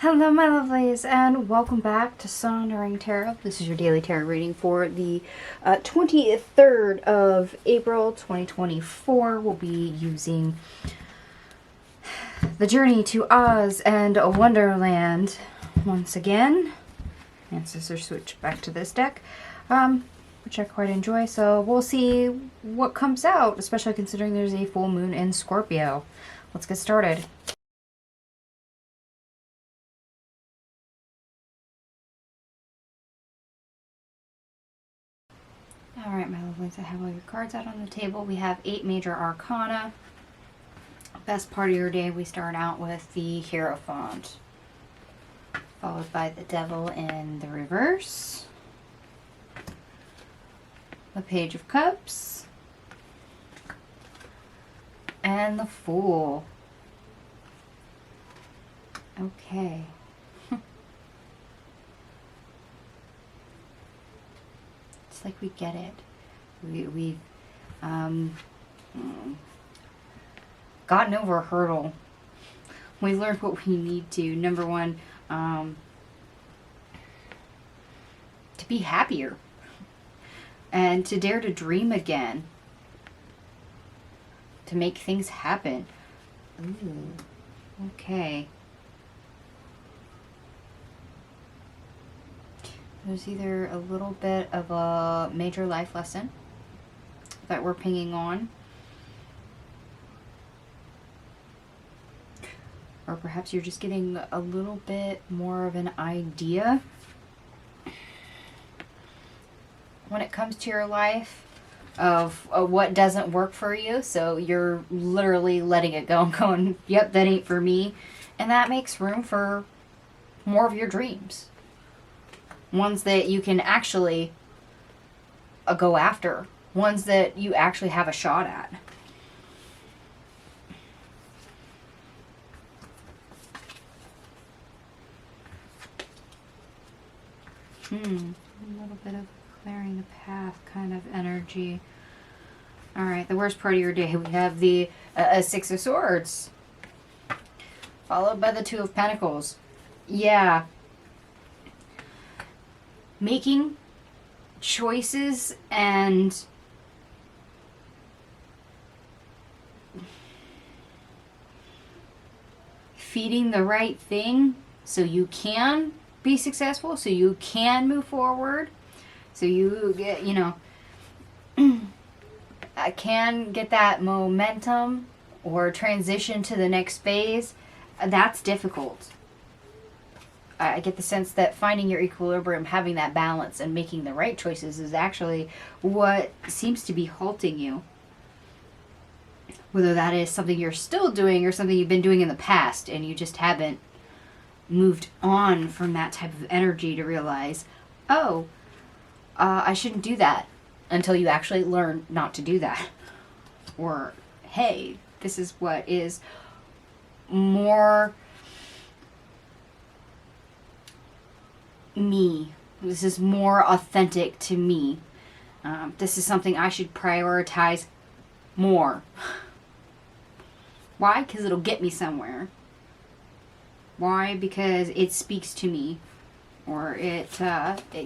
Hello my lovelies and welcome back to Sondering Tarot. This is your daily tarot reading for the 23rd of April 2024. We'll be using the Journey to Oz and Wonderland once again. And Sister switch back to this deck, which I quite enjoy. So we'll see what comes out, especially considering there's a full moon in Scorpio. Let's get started. Alright, my lovelies, I have all your cards out on the table. We have 8 major arcana. Best part of your day, we start out with the Hierophant, followed by the Devil in the reverse, the Page of Cups, and the Fool. Okay. It's like we get it. We've gotten over a hurdle. We learned what we need to. Number one, to be happier and to dare to dream again, to make things happen. Ooh, okay. There's either a little bit of a major life lesson that we're pinging on, or perhaps you're just getting a little bit more of an idea when it comes to your life of what doesn't work for you. So you're literally letting it go and going, yep, that ain't for me. And that makes room for more of your dreams. Ones that you can actually go after. Ones that you actually have a shot at. A little bit of clearing the path kind of energy. Alright, the worst part of your day, we have the Six of Swords, followed by the Two of Pentacles. Yeah. Making choices and feeding the right thing so you can be successful, so you can move forward, so you get, can get that momentum or transition to the next phase. That's difficult. I get the sense that finding your equilibrium, having that balance, and making the right choices is actually what seems to be halting you. Whether that is something you're still doing or something you've been doing in the past and you just haven't moved on from that type of energy to realize, oh, I shouldn't do that, until you actually learn not to do that. Or, hey, this is what is more me. This is more authentic to me. This is something I should prioritize more. Why? Because it'll get me somewhere. Why? Because it speaks to me. Or it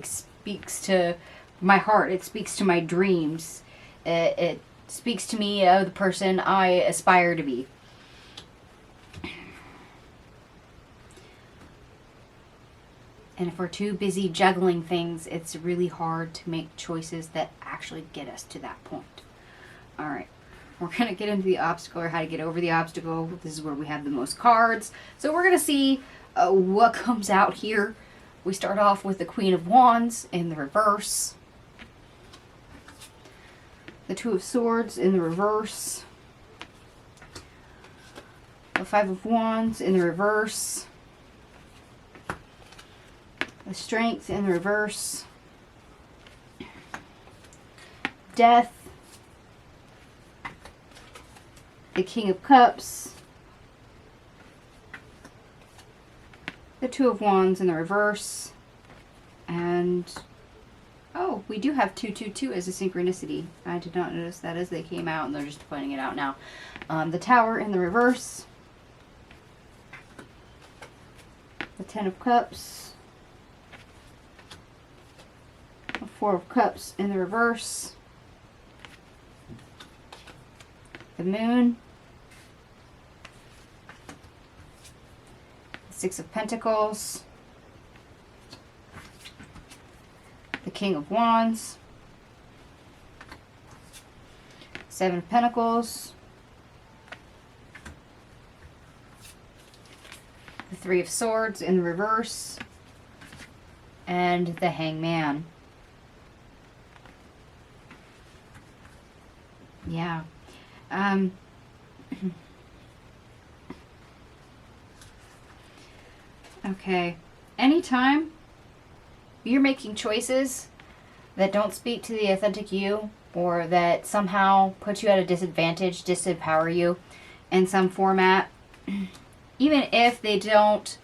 speaks to my heart. It speaks to my dreams. It speaks to me of the person I aspire to be. And if we're too busy juggling things, it's really hard to make choices that actually get us to that point. Alright, we're going to get into the obstacle, or how to get over the obstacle. This is where we have the most cards. So we're going to see what comes out here. We start off with the Queen of Wands in the reverse. The Two of Swords in the reverse. The Five of Wands in the reverse. The Strength in the reverse. Death. The King of Cups. The Two of Wands in the reverse. And, oh, we do have 222 as a synchronicity. I did not notice that as they came out, and they're just pointing it out now. The Tower in the reverse. the Ten of Cups, the Four of Cups in the reverse, the Moon, the Six of Pentacles, the King of Wands, Seven of Pentacles, the Three of Swords in the reverse, and the Hangman. Yeah. Okay. Anytime you're making choices that don't speak to the authentic you, or that somehow put you at a disadvantage, disempower you in some format, even if they don't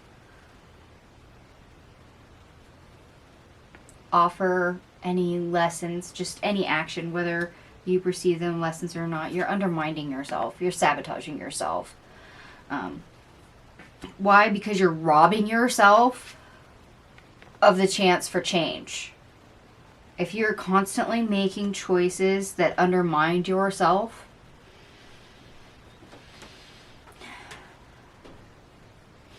offer any lessons, just any action, whether you perceive them lessons or not, you're undermining yourself. You're sabotaging yourself. Why? Because you're robbing yourself of the chance for change. If you're constantly making choices that undermine yourself,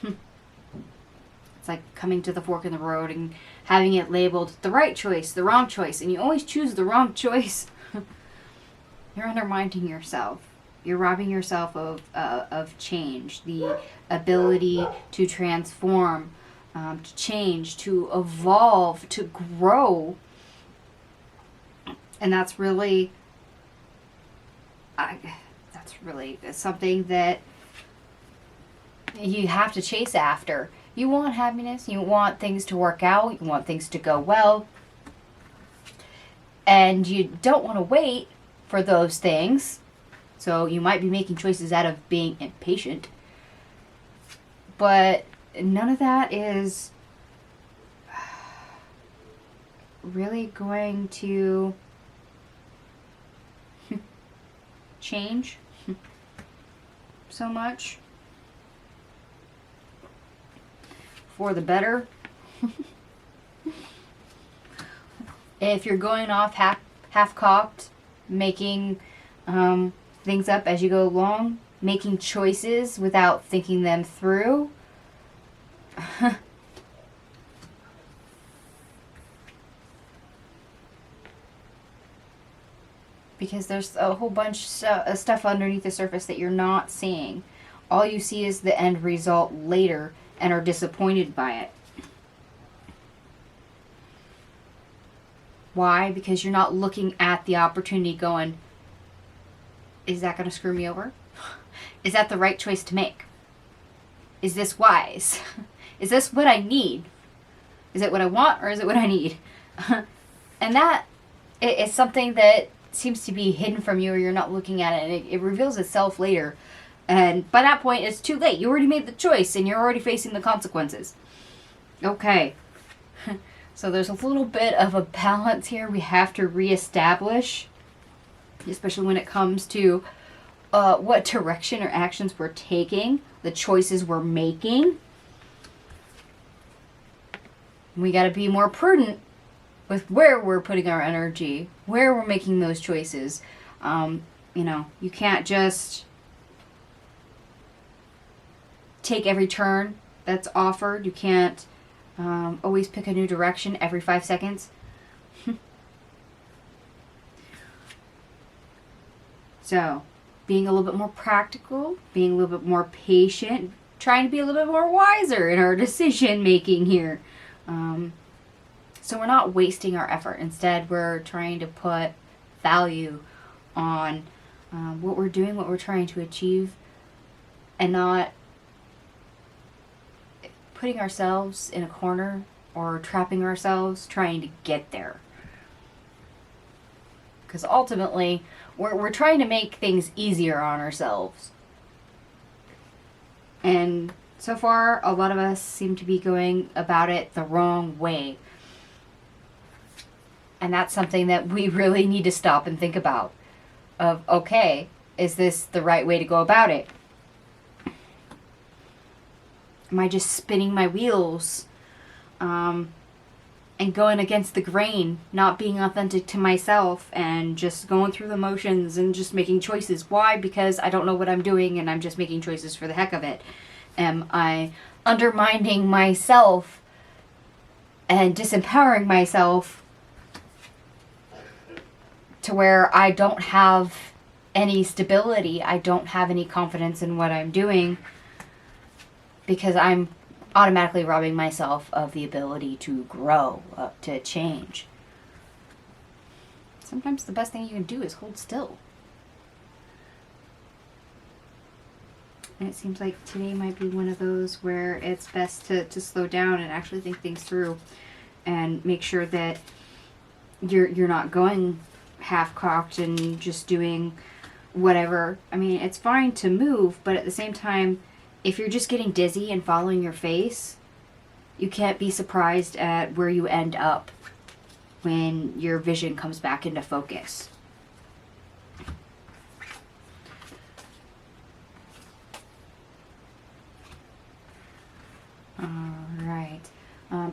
it's like coming to the fork in the road and having it labeled the right choice, the wrong choice, and you always choose the wrong choice. You're undermining yourself. You're robbing yourself of change, the ability to transform, to change, to evolve, to grow. And that's really something that you have to chase after. You want happiness. You want things to work out. You want things to go well. And you don't want to wait for those things. So you might be making choices out of being impatient. But none of that is really going to change so much for the better. If you're going off half-cocked, making things up as you go along, making choices without thinking them through, because there's a whole bunch of stuff underneath the surface that you're not seeing. All you see is the end result later and are disappointed by it. Why? Because you're not looking at the opportunity going, is that going to screw me over? Is that the right choice to make? Is this wise? Is this what I need? Is it what I want, or is it what I need? And that is something that seems to be hidden from you, or you're not looking at it, and it reveals itself later. And by that point, it's too late. You already made the choice, and you're already facing the consequences. Okay. So there's a little bit of a balance here we have to reestablish, especially when it comes to what direction or actions we're taking, the choices we're making. We got to be more prudent with where we're putting our energy, where we're making those choices. You can't just take every turn that's offered. You can't always pick a new direction every 5 seconds. So, being a little bit more practical, being a little bit more patient, trying to be a little bit more wiser in our decision making here. So we're not wasting our effort. Instead, we're trying to put value on what we're doing, what we're trying to achieve, and not putting ourselves in a corner or trapping ourselves trying to get there. Because ultimately, we're trying to make things easier on ourselves. And so far, a lot of us seem to be going about it the wrong way. And that's something that we really need to stop and think about. Of, okay, is this the right way to go about it? Am I just spinning my wheels and going against the grain, not being authentic to myself and just going through the motions and just making choices? Why? Because I don't know what I'm doing and I'm just making choices for the heck of it. Am I undermining myself and disempowering myself to where I don't have any stability, I don't have any confidence in what I'm doing, because I'm automatically robbing myself of the ability to grow, to change? Sometimes the best thing you can do is hold still. And it seems like today might be one of those where it's best to slow down and actually think things through and make sure that you're not going half-cocked and just doing whatever. I mean, it's fine to move, but at the same time, if you're just getting dizzy and following your face, you can't be surprised at where you end up when your vision comes back into focus. Alright.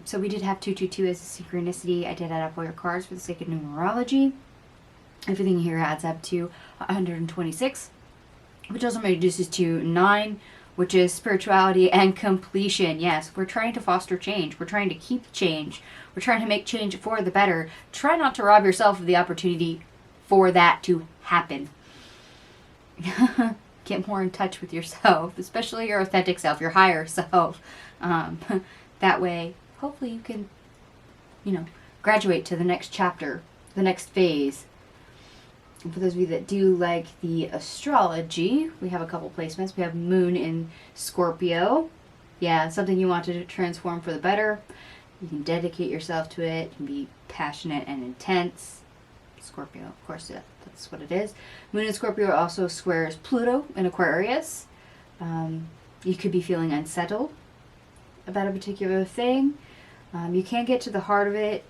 So we did have 222 as a synchronicity. I did add up all your cards for the sake of numerology. Everything here adds up to 126, which also reduces to 9, which is spirituality and completion. Yes, we're trying to foster change. We're trying to keep change. We're trying to make change for the better. Try not to rob yourself of the opportunity for that to happen. Get more in touch with yourself, especially your authentic self, your higher self. That way, hopefully you can, graduate to the next chapter, the next phase. And for those of you that do like the astrology, we have a couple placements. We have Moon in Scorpio. Yeah, something you want to transform for the better. You can dedicate yourself to it. You can be passionate and intense. Scorpio, of course, that's what it is. Moon in Scorpio also squares Pluto in Aquarius. You could be feeling unsettled about a particular thing. You can get to the heart of it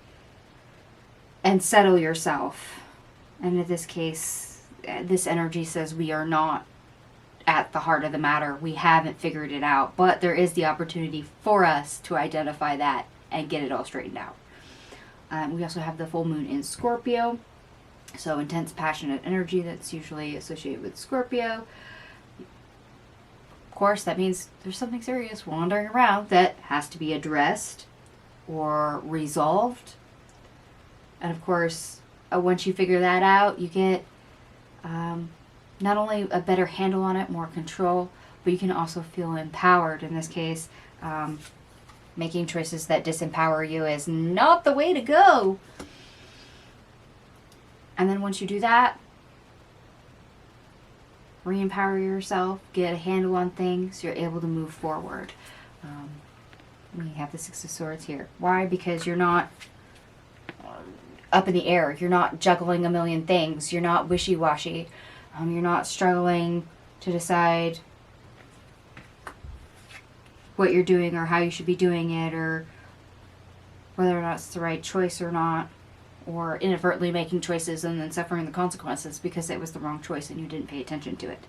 and settle yourself. And in this case, this energy says we are not at the heart of the matter. We haven't figured it out. But there is the opportunity for us to identify that and get it all straightened out. We also have the full moon in Scorpio. So intense, passionate energy that's usually associated with Scorpio. Of course, that means there's something serious wandering around that has to be addressed or resolved. And of course, once you figure that out, you get not only a better handle on it, more control, but you can also feel empowered. In this case, making choices that disempower you is not the way to go. And then once you do that, re-empower yourself, get a handle on things, you're able to move forward. We have the Six of Swords here. Why? Because you're not up in the air. You're not juggling a million things. You're not wishy-washy. You're not struggling to decide what you're doing or how you should be doing it or whether or not it's the right choice or not, or inadvertently making choices and then suffering the consequences because it was the wrong choice and you didn't pay attention to it.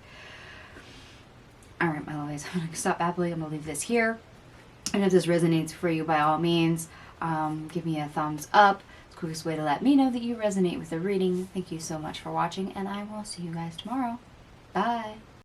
Alright, my lovies, I'm going to stop babbling. I'm going to leave this here. And if this resonates for you, by all means, give me a thumbs up. It's the quickest way to let me know that you resonate with the reading. Thank you so much for watching, and I will see you guys tomorrow. Bye.